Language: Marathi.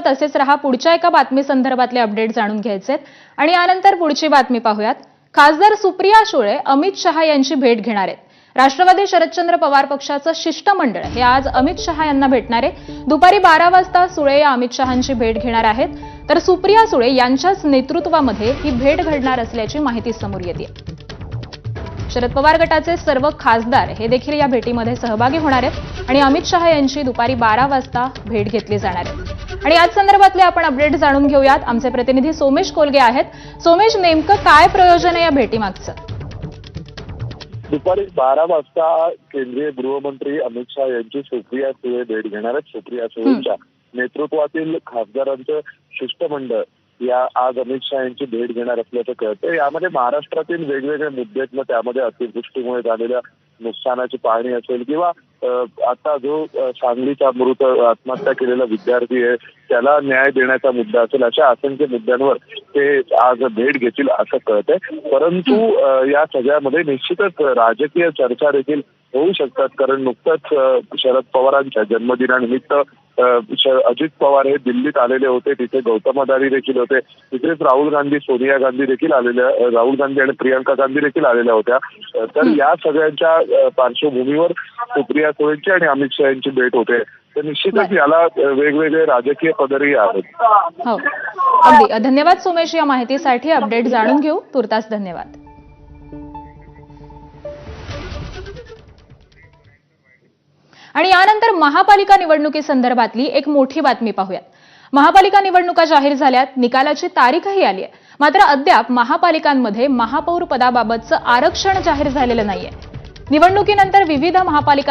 तसेच रहा. पुढच्या एका बातमी संदर्भातले अपडेट जाणून घ्यायचे आणि यानंतर पुढची बातमी पाहूयात. खासदार सुप्रिया सुळे अमित शहा यांची भेट घेणार आहेत. राष्ट्रवादी शरदचंद्र पवार पक्षाचं शिष्टमंडळ हे आज अमित शहा यांना भेटणार आहे. दुपारी 12 वाजता सुळे या अमित शहांची भेट घेणार आहेत. तर सुप्रिया सुळे यांच्याच नेतृत्वामध्ये ही भेट घडणार असल्याची माहिती समोर येते. शरद पवार गटाचे सर्व खासदार हे देखील या भेटीमध्ये सहभागी होणार आहेत आणि अमित शहा यांची दुपारी 12 वाजता भेट घेतली जाणार आहे. आणि याच संदर्भातले आपण अपडेट जाणून घेऊयात. आमचे प्रतिनिधी सोमेश कोलगे आहेत. सोमेश, नेमकं काय प्रयोजन आहे या भेटीमागचं? दुपारी 12 वाजता केंद्रीय गृहमंत्री अमित शहा यांची सुप्रिया सुळे भेट घेणार आहेत. सुप्रिया सुळेंच्या नेतृत्वातील खासदारांचं शिष्टमंडळ या आज अमित शहा यांची भेट घेणार असल्याचं कळतं. यामध्ये महाराष्ट्रातील वेगवेगळे मुद्दे आहेत. त्यामध्ये अतिवृष्टीमुळे झालेल्या नुकसानाची पाहणी असेल किंवा आता जो सांगलीचा मृत आत्महत्या केलेला विद्यार्थी आहे त्याला न्याय देण्याचा मुद्दा असेल, अशा असंख्य मुद्द्यांवर ते आज भेट घेतील असं कळतंय. परंतु या सगळ्यामध्ये निश्चितच राजकीय चर्चा देखील होऊ शकतात. कारण नुकतंच शरद पवारांच्या जन्मदिनानिमित्त अजित पवार हे दिल्लीत आलेले होते. तिथे गौतम अदानी देखील होते. तिथेच राहुल गांधी, सोनिया गांधी देखील आलेल्या, राहुल गांधी आणि प्रियंका गांधी देखील आलेल्या होत्या. तर या सगळ्यांच्या पार्श्वभूमीवर सुप्रिया सुळेंची आणि अमित शहा यांची भेट होते. तर निश्चितच याला वेगवेगळे राजकीय पदरही आहेत. हो, अगदी धन्यवाद सोमेश या माहितीसाठी. अपडेट जाणून घेऊ. तुर्तास धन्यवाद. आणि यानंतर महापालिका निवडणुकीसंदर्भातली एक मोठी बातमी पाहूयात. महापालिका निवडणुका जाहीर झाल्यात, निकालाची तारीखही आली आहे. मात्र अद्याप महापालिकांमध्ये महापौर पदाबाबतचं आरक्षण जाहीर झालेलं नाहीये. निवडणुकीनंतर विविध महापालिका